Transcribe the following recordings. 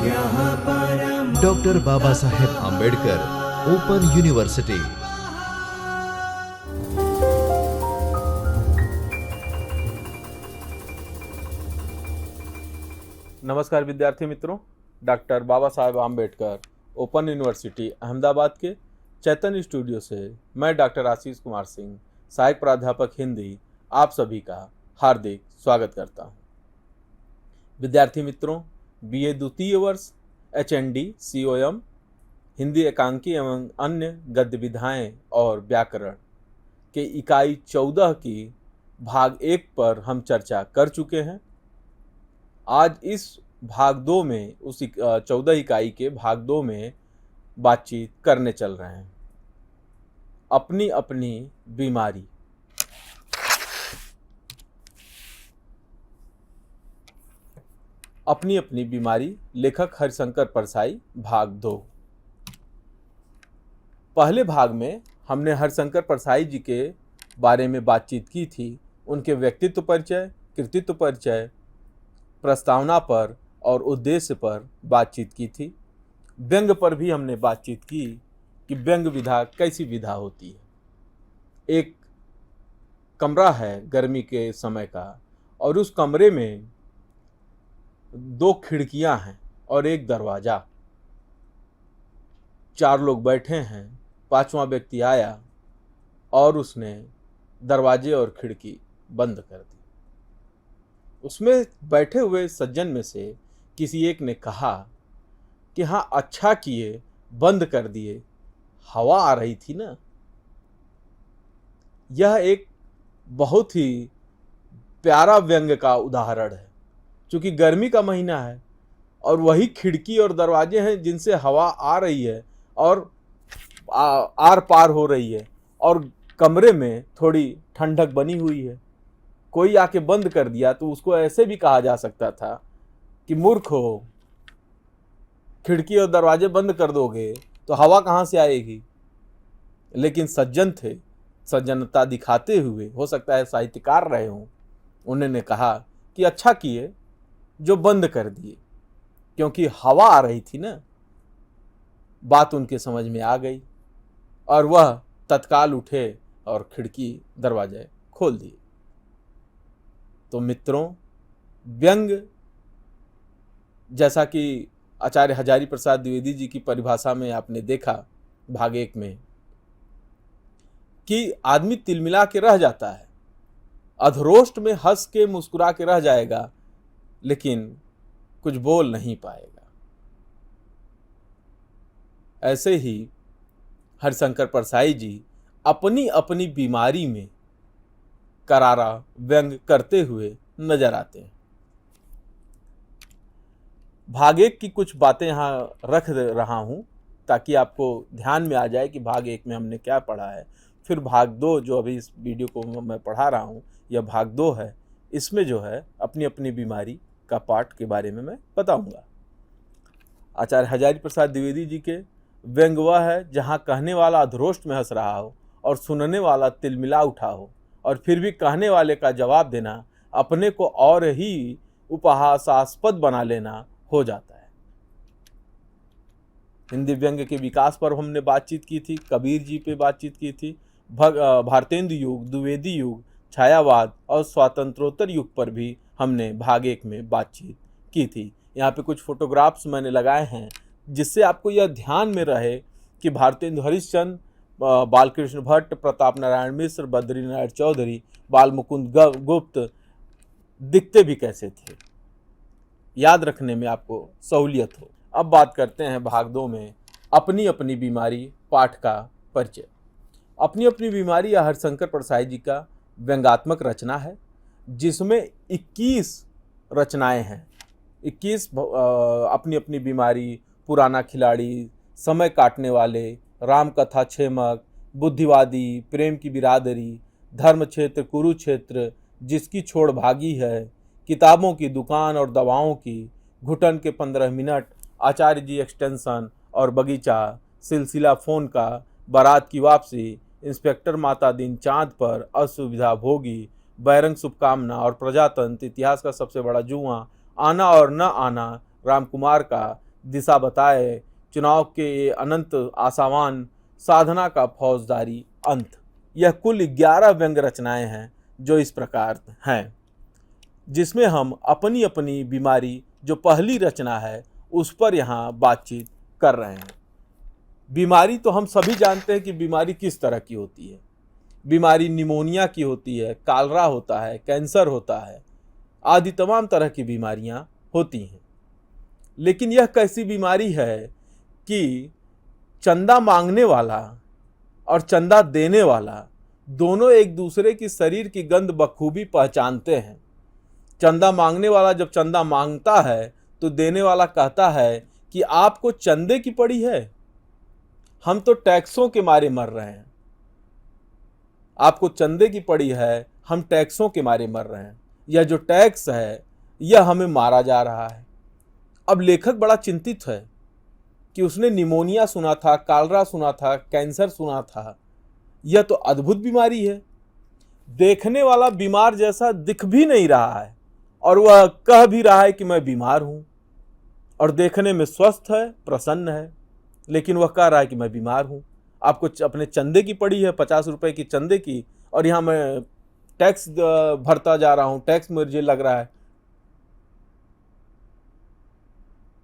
Doctor Baba Saheb Ambedkar open university. नमस्कार विद्यार्थी मित्रों, doctor Baba Saheb Ambedkar open university Ahmedabad के चैतन्य स्टूडियो से मैं डॉक्टर आशीष कुमार सिंह, सहायक प्राध्यापक हिंदी, आप सभी का हार्दिक स्वागत करता हूं। विद्यार्थी मित्रों, बीए द्वितीय वर्ष HND COM हिंदी एकांकी एवं अन्य गद्य विधाएं और व्याकरण के इकाई 14 की भाग 1 पर हम चर्चा कर चुके हैं। आज इस भाग 2 में उस 14 इकाई के भाग 2 में बातचीत करने चल रहे हैं। अपनी अपनी बीमारी। अपनी अपनी बीमारी, लेखक हरिशंकर परसाई, भाग 2। पहले भाग में हमने हरिशंकर परसाई जी के बारे में बातचीत की थी। उनके व्यक्तित्व परिचय, कृतित्व परिचय, प्रस्तावना पर और उद्देश्य पर बातचीत की थी। व्यंग पर भी हमने बातचीत की कि व्यंग विधा कैसी विधा होती है। एक कमरा है गर्मी के समय का और उस कमरे में 2 खिड़कियां हैं और एक दरवाजा। 4 लोग बैठे हैं, 5वां व्यक्ति आया और उसने दरवाजे और खिड़की बंद कर दी। उसमें बैठे हुए सज्जन में से किसी एक ने कहा कि हाँ, अच्छा किए बंद कर दिए, हवा आ रही थी ना। यह एक बहुत ही प्यारा व्यंग का उदाहरण है। क्योंकि गर्मी का महीना है और वही खिड़की और दरवाजे हैं जिनसे हवा आ रही है और आर पार हो रही है और कमरे में थोड़ी ठंडक बनी हुई है। कोई आके बंद कर दिया तो उसको ऐसे भी कहा जा सकता था कि मूर्ख हो, खिड़की और दरवाजे बंद कर दोगे तो हवा कहाँ से आएगी। लेकिन सज्जन थे, सज्जनता दिखाते हुए, हो सकता है साहित्यकार रहे हों, उन्होंने कहा कि अच्छा किए जो बंद कर दिए, क्योंकि हवा आ रही थी ना। बात उनके समझ में आ गई और वह तत्काल उठे और खिड़की दरवाजे खोल दिए। तो मित्रों, व्यंग, जैसा कि आचार्य हजारी प्रसाद द्विवेदी जी की परिभाषा में आपने देखा भाग 1 में, कि आदमी तिलमिला के रह जाता है, अधरोष्ट में हंस के मुस्कुरा के रह जाएगा, लेकिन कुछ बोल नहीं पाएगा। ऐसे ही हरिशंकर परसाई जी अपनी अपनी बीमारी में करारा व्यंग करते हुए नजर आते हैं। भाग 1 की कुछ बातें यहाँ रख रहा हूँ ताकि आपको ध्यान में आ जाए कि भाग 1 में हमने क्या पढ़ा है। फिर भाग 2 जो अभी इस वीडियो को मैं पढ़ा रहा हूँ, यह भाग 2 है। इसमें जो है अपनी अपनी बीमारी का पाठ के बारे में मैं बताऊंगा। आचार्य हजारी प्रसाद द्विवेदी जी के व्यंग वह है जहाँ कहने वाला अधरोष्ट में हंस रहा हो और सुनने वाला तिलमिला उठा हो, और फिर भी कहने वाले का जवाब देना अपने को और ही उपहासास्पद बना लेना हो जाता है। हिंदी व्यंग के विकास पर हमने बातचीत की थी, कबीर जी पे बातचीत की थी, भारतेंदु युग, द्विवेदी युग, छायावाद और स्वातंत्रोत्तर युग पर भी हमने भाग 1 में बातचीत की थी। यहाँ पे कुछ फोटोग्राफ्स मैंने लगाए हैं जिससे आपको यह ध्यान में रहे कि भारतेंदु हरिश्चंद्र, बालकृष्ण भट्ट, प्रताप नारायण मिश्र, बद्रीनारायण चौधरी, बाल मुकुंद गुप्त दिखते भी कैसे थे, याद रखने में आपको सहूलियत हो। अब बात करते हैं भाग 2 में अपनी अपनी बीमारी पाठ का परिचय। अपनी अपनी बीमारी या हरिशंकर परसाई जी का व्यंगात्मक रचना है जिसमें 21 रचनाएं हैं। 21 अपनी अपनी बीमारी, पुराना खिलाड़ी, समय काटने वाले, राम कथा छेमक, बुद्धिवादी, प्रेम की बिरादरी, धर्म क्षेत्र, कुरुक्षेत्र, जिसकी छोड़ भागी है, किताबों की दुकान और दवाओं की, घुटन के 15 मिनट, आचार्य जी एक्सटेंशन और बगीचा, सिलसिला फ़ोन का, बारात की वापसी, इंस्पेक्टर माता दिन चांद पर, असुविधा भोगी, बैरंग शुभकामना और प्रजातंत्र, इतिहास का सबसे बड़ा जुआ, आना और न आना, राम कुमार का, दिशा बताए, चुनाव के ये अनंत आशावान, साधना का फौजदारी अंत। यह कुल 11 व्यंग रचनाएं हैं जो इस प्रकार हैं, जिसमें हम अपनी अपनी बीमारी, जो पहली रचना है, उस पर यहाँ बातचीत कर रहे हैं। बीमारी तो हम सभी जानते हैं कि बीमारी किस तरह की होती है। बीमारी निमोनिया की होती है, कालरा होता है, कैंसर होता है, आदि तमाम तरह की बीमारियां होती हैं। लेकिन यह कैसी बीमारी है कि चंदा मांगने वाला और चंदा देने वाला दोनों एक दूसरे की शरीर की गंध बखूबी पहचानते हैं। चंदा मांगने वाला जब चंदा मांगता है तो देने वाला कहता है कि आपको चंदे की पड़ी है, हम तो टैक्सों के मारे मर रहे हैं। आपको चंदे की पड़ी है, हम टैक्सों के मारे मर रहे हैं। यह जो टैक्स है यह हमें मारा जा रहा है। अब लेखक बड़ा चिंतित है कि उसने निमोनिया सुना था, कालरा सुना था, कैंसर सुना था। यह तो अद्भुत बीमारी है। देखने वाला बीमार जैसा दिख भी नहीं रहा है और वह कह भी रहा है कि मैं बीमार हूं, और देखने में स्वस्थ है, प्रसन्न है, लेकिन वह कह रहा है कि मैं बीमार हूं। आपको अपने चंदे की पड़ी है, 50 रुपए की चंदे की, और यहाँ मैं टैक्स भरता जा रहा हूं, टैक्स मुझे लग रहा है।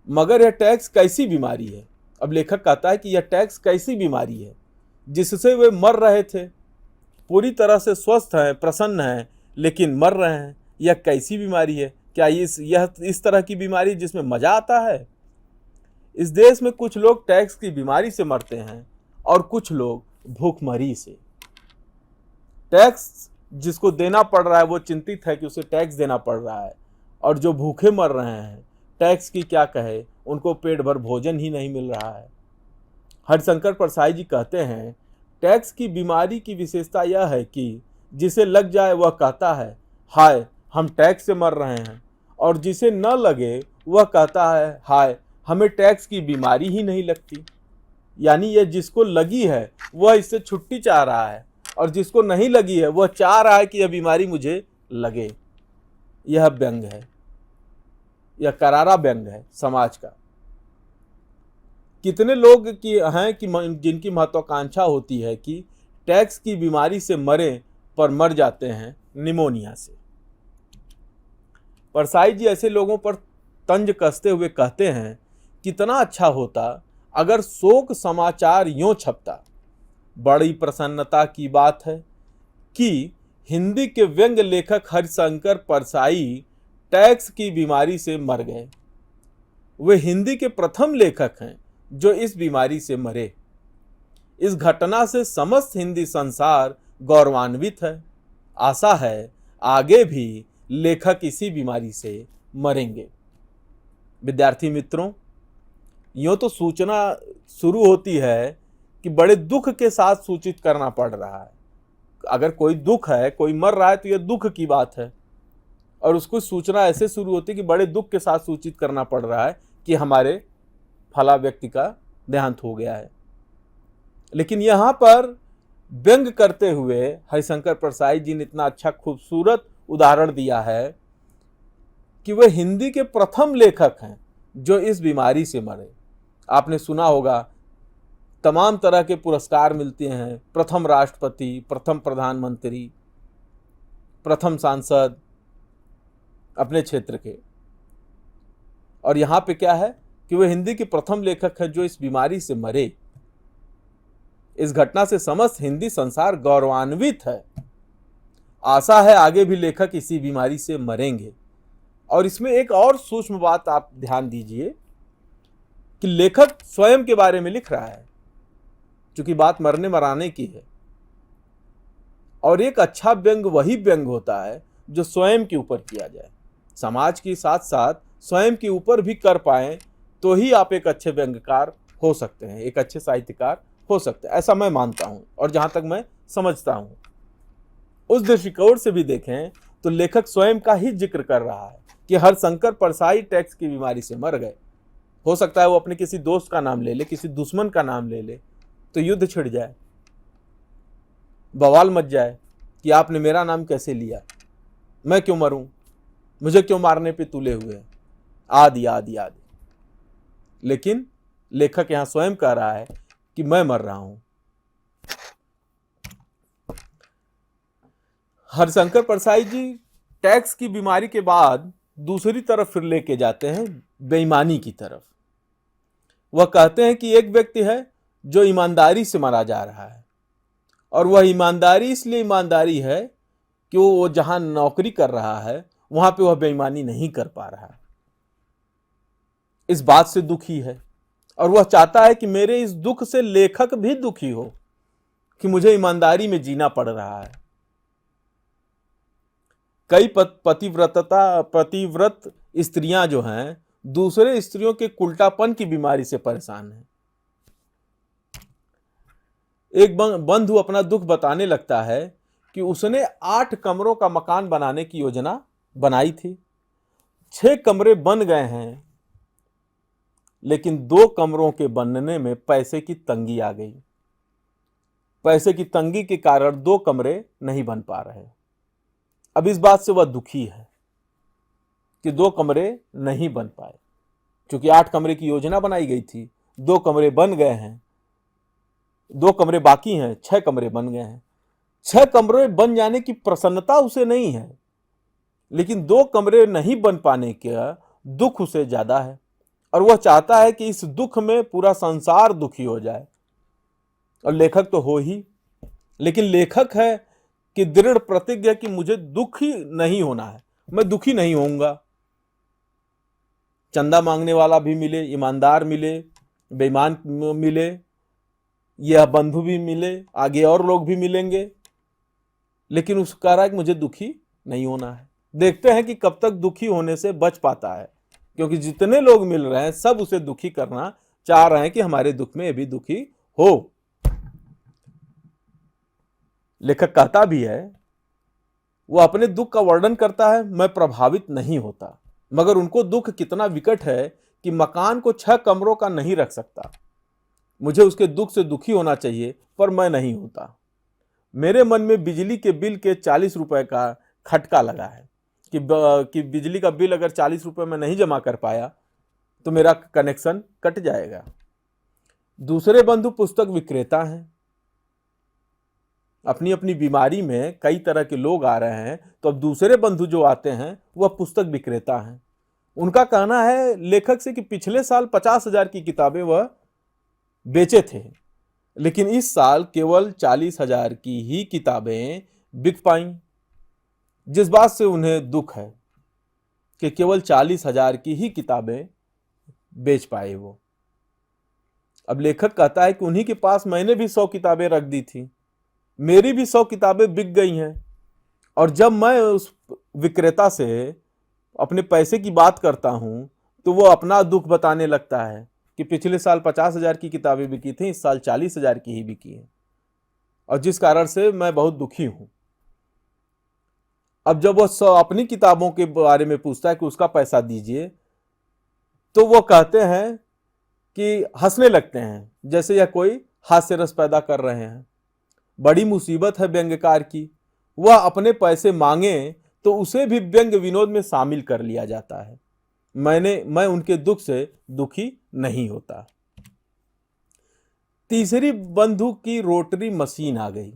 मगर यह टैक्स कैसी बीमारी है? अब लेखक कहता है कि यह टैक्स कैसी बीमारी है जिससे वे मर रहे थे, पूरी तरह से स्वस्थ हैं, प्रसन्न हैं, लेकिन मर रहे हैं। यह कैसी बीमारी है? क्या यह इस तरह की बीमारी जिसमें मजा आता है? इस देश में कुछ लोग टैक्स की बीमारी से मरते हैं और कुछ लोग भूखमरी से। टैक्स जिसको देना पड़ रहा है वो चिंतित है कि उसे टैक्स देना पड़ रहा है, और जो भूखे मर रहे हैं, टैक्स की क्या कहे, उनको पेट भर भोजन ही नहीं मिल रहा है। हरिशंकर परसाई जी कहते हैं, टैक्स की बीमारी की विशेषता यह है कि जिसे लग जाए वह कहता है हाय हम टैक्स से मर रहे हैं, और जिसे न लगे वह कहता है हाय हमें टैक्स की बीमारी ही नहीं लगती। यानी यह जिसको लगी है वह इससे छुट्टी चाह रहा है, और जिसको नहीं लगी है वह चाह रहा है कि यह बीमारी मुझे लगे। यह व्यंग है, यह करारा व्यंग है समाज का। कितने लोग की हैं कि जिनकी महत्वाकांक्षा होती है कि टैक्स की बीमारी से मरे, पर मर जाते हैं निमोनिया से। परसाई जी ऐसे लोगों पर तंज कसते हुए कहते हैं, कितना अच्छा होता अगर शोक समाचार यूं छपता। बड़ी प्रसन्नता की बात है कि हिंदी के व्यंग लेखक हरिशंकर परसाई टैक्स की बीमारी से मर गए। वे हिंदी के प्रथम लेखक हैं जो इस बीमारी से मरे। इस घटना से समस्त हिंदी संसार गौरवान्वित है। आशा है आगे भी लेखक इसी बीमारी से मरेंगे। विद्यार्थी मित्रों, यूँ तो सूचना शुरू होती है कि बड़े दुख के साथ सूचित करना पड़ रहा है। अगर कोई दुख है, कोई मर रहा है, तो यह दुख की बात है, और उसको सूचना ऐसे शुरू होती है कि बड़े दुख के साथ सूचित करना पड़ रहा है कि हमारे फला व्यक्ति का देहांत हो गया है। लेकिन यहाँ पर व्यंग करते हुए हरिशंकर परसाई जी ने इतना अच्छा खूबसूरत उदाहरण दिया है कि वे हिंदी के प्रथम लेखक हैं जो इस बीमारी से मरे। आपने सुना होगा तमाम तरह के पुरस्कार मिलते हैं, प्रथम राष्ट्रपति, प्रथम प्रधानमंत्री, प्रथम सांसद अपने क्षेत्र के। और यहाँ पे क्या है कि वे हिंदी के प्रथम लेखक हैं जो इस बीमारी से मरे। इस घटना से समस्त हिंदी संसार गौरवान्वित है। आशा है आगे भी लेखक इसी बीमारी से मरेंगे। और इसमें एक और सूक्ष्म बात आप ध्यान दीजिए कि लेखक स्वयं के बारे में लिख रहा है, क्योंकि बात मरने मराने की है। और एक अच्छा व्यंग वही व्यंग होता है जो स्वयं के ऊपर किया जाए। समाज के साथ साथ स्वयं के ऊपर भी कर पाएं तो ही आप एक अच्छे व्यंग्यकार हो सकते हैं, एक अच्छे साहित्यकार हो सकते हैं, ऐसा मैं मानता हूं और जहां तक मैं समझता हूं। उस दृष्टिकोण से भी देखें तो लेखक स्वयं का ही जिक्र कर रहा है कि हरिशंकर परसाई टैक्स की बीमारी से मर गए। हो सकता है वो अपने किसी दोस्त का नाम ले ले, किसी दुश्मन का नाम ले ले, तो युद्ध छिड़ जाए, बवाल मच जाए कि आपने मेरा नाम कैसे लिया, मैं क्यों मरूं, मुझे क्यों मारने पे तुले हुए, आदि आदि आदि। लेकिन लेखक यहां स्वयं कह रहा है कि मैं मर रहा हूं। हरिशंकर परसाई जी टैक्स की बीमारी के बाद दूसरी तरफ फिर लेके जाते हैं, बेईमानी की तरफ। वह कहते हैं कि एक व्यक्ति है जो ईमानदारी से मारा जा रहा है, और वह ईमानदारी इसलिए ईमानदारी है कि वो जहां नौकरी कर रहा है वहां पे वह बेईमानी नहीं कर पा रहा है। इस बात से दुखी है, और वह चाहता है कि मेरे इस दुख से लेखक भी दुखी हो कि मुझे ईमानदारी में जीना पड़ रहा है। कई पतिव्रत स्त्रियां जो हैं दूसरे स्त्रियों के कुल्टापन की बीमारी से परेशान हैं। एक बंधु अपना दुख बताने लगता है कि उसने 8 कमरों का मकान बनाने की योजना बनाई थी, 6 कमरे बन गए हैं, लेकिन 2 कमरों के बनने में पैसे की तंगी आ गई। पैसे की तंगी के कारण 2 कमरे नहीं बन पा रहे। अब इस बात से वह दुखी है कि 2 कमरे नहीं बन पाए, क्योंकि 8 कमरे की योजना बनाई गई थी, 2 कमरे बन गए हैं, 2 कमरे बाकी हैं, 6 कमरे बन गए हैं। 6 कमरे बन जाने की प्रसन्नता उसे नहीं है, लेकिन 2 कमरे नहीं बन पाने का दुख उसे ज्यादा है, और वह चाहता है कि इस दुख में पूरा संसार दुखी हो जाए। और लेखक तो हो ही, लेकिन लेखक है कि दृढ़ प्रतिज्ञा कि मुझे दुखी नहीं होना है, मैं दुखी नहीं होऊंगा। चंदा मांगने वाला भी मिले, ईमानदार मिले, बेईमान मिले, यह बंधु भी मिले, आगे और लोग भी मिलेंगे, लेकिन उसका कह रहा है कि मुझे दुखी नहीं होना है। देखते हैं कि कब तक दुखी होने से बच पाता है, क्योंकि जितने लोग मिल रहे हैं सब उसे दुखी करना चाह रहे हैं कि हमारे दुख में ये भी दुखी हो। लेखक कहता भी है, वो अपने दुख का वर्णन करता है, मैं प्रभावित नहीं होता, मगर उनको दुख कितना विकट है कि मकान को 6 कमरों का नहीं रख सकता। मुझे उसके दुख से दुखी होना चाहिए, पर मैं नहीं होता। मेरे मन में बिजली के बिल के 40 रुपए का खटका लगा है कि बिजली का बिल अगर 40 रुपए में नहीं जमा कर पाया तो मेरा कनेक्शन कट जाएगा। दूसरे बंधु पुस्तक विक्रेता हैं, अपनी अपनी बीमारी में कई तरह के लोग आ रहे हैं, तो अब दूसरे बंधु जो आते हैं वह पुस्तक विक्रेता हैं। उनका कहना है लेखक से कि पिछले साल 50,000 की किताबें वह बेचे थे, लेकिन इस साल केवल 40,000 की ही किताबें बिक पाई, जिस बात से उन्हें दुख है कि केवल 40,000 की ही किताबें बेच पाए वो। अब लेखक कहता है कि उन्हीं के पास मैंने भी 100 किताबें रख दी थी, मेरी भी 100 किताबें बिक गई हैं, और जब मैं उस विक्रेता से अपने पैसे की बात करता हूं तो वो अपना दुख बताने लगता है कि पिछले साल 50,000 की किताबें बिकी थी, इस साल 40,000 की ही बिकी है, और जिस कारण से मैं बहुत दुखी हूं। अब जब वह अपनी किताबों के बारे में पूछता है कि उसका पैसा दीजिए, तो वो कहते हैं कि हंसने लगते हैं, जैसे यह कोई हास्य रस पैदा कर रहे हैं। बड़ी मुसीबत है व्यंग्यकार की, वह अपने पैसे मांगे तो उसे भी व्यंग्य विनोद में शामिल कर लिया जाता है। मैं उनके दुख से दुखी नहीं होता। तीसरी बंधु की रोटरी मशीन आ गई।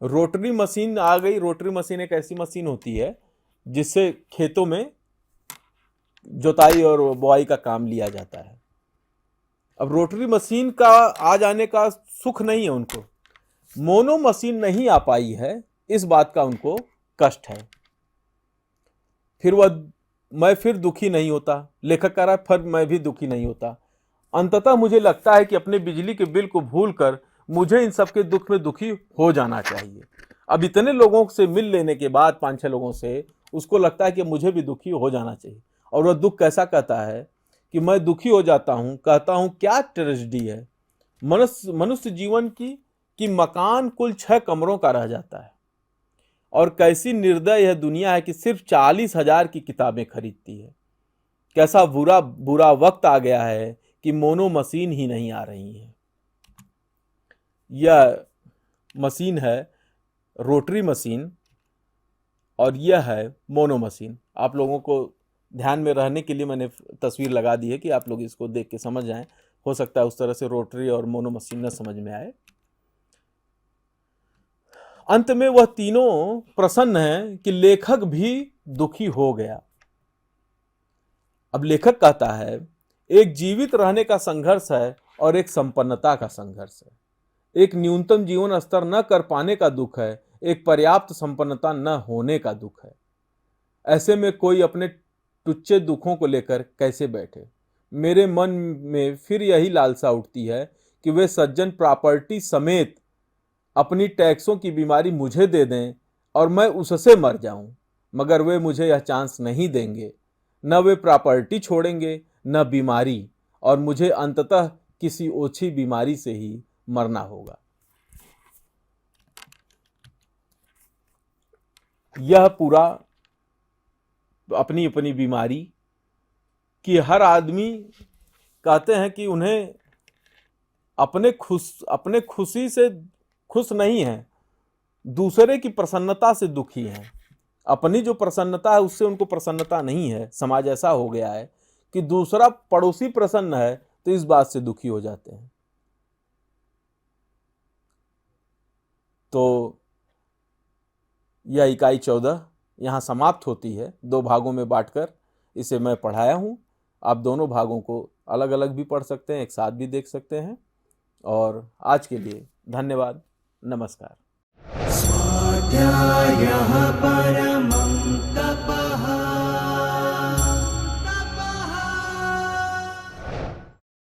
रोटरी मशीन आ गई। रोटरी मशीन एक ऐसी मशीन होती है जिससे खेतों में जोताई और बुआई का काम लिया जाता है। अब रोटरी मशीन का आ जाने का सुख नहीं है उनको, मोनो मशीन नहीं आ पाई है, इस बात का उनको कष्ट है। मैं फिर दुखी नहीं होता। लेखक कह रहा है फिर मैं भी दुखी नहीं होता। अंततः मुझे लगता है कि अपने बिजली के बिल को भूलकर मुझे इन सबके दुख में दुखी हो जाना चाहिए। अब इतने लोगों से मिल लेने के बाद 5-6 लोगों से उसको लगता है कि मुझे भी दुखी हो जाना चाहिए। और वह दुख कैसा कहता है कि मैं दुखी हो जाता हूं, कहता हूं क्या ट्रेजेडी है मनुष्य जीवन की कि मकान कुल 6 कमरों का रह जाता है, और कैसी निर्दय यह दुनिया है कि सिर्फ 40,000 की किताबें खरीदती है। कैसा बुरा वक्त आ गया है कि मोनो मशीन ही नहीं आ रही है। यह मशीन है रोटरी मशीन और यह है मोनो मशीन। आप लोगों को ध्यान में रहने के लिए मैंने तस्वीर लगा दी है कि आप लोग इसको देख के समझ जाएं। हो सकता है उस तरह से रोटरी और मोनो मशीन न समझ में आए। अंत में वह तीनों प्रसन्न हैं कि लेखक भी दुखी हो गया। अब लेखक कहता है, एक जीवित रहने का संघर्ष है और एक संपन्नता का संघर्ष है। एक न्यूनतम जीवन स्तर न कर पाने का दुख है, एक पर्याप्त संपन्नता न होने का दुख है। ऐसे में कोई अपने टुच्चे दुखों को लेकर कैसे बैठे। मेरे मन में फिर यही लालसा उठती है कि वे सज्जन प्रॉपर्टी समेत अपनी टैक्सों की बीमारी मुझे दे दें और मैं उससे मर जाऊं, मगर वे मुझे यह चांस नहीं देंगे। न वे प्रॉपर्टी छोड़ेंगे न बीमारी, और मुझे अंततः किसी ओछी बीमारी से ही मरना होगा। यह पूरा अपनी अपनी बीमारी कि हर आदमी कहते हैं कि उन्हें अपने खुशी से खुश नहीं है, दूसरे की प्रसन्नता से दुखी हैं। अपनी जो प्रसन्नता है उससे उनको प्रसन्नता नहीं है। समाज ऐसा हो गया है कि दूसरा पड़ोसी प्रसन्न है तो इस बात से दुखी हो जाते हैं। तो यह इकाई 14 यहाँ समाप्त होती है। 2 भागों में बांटकर इसे मैं पढ़ाया हूँ। आप दोनों भागों को अलग अलग भी पढ़ सकते हैं, एक साथ भी देख सकते हैं। और आज के लिए धन्यवाद, नमस्कार। स्वाध्यायः परः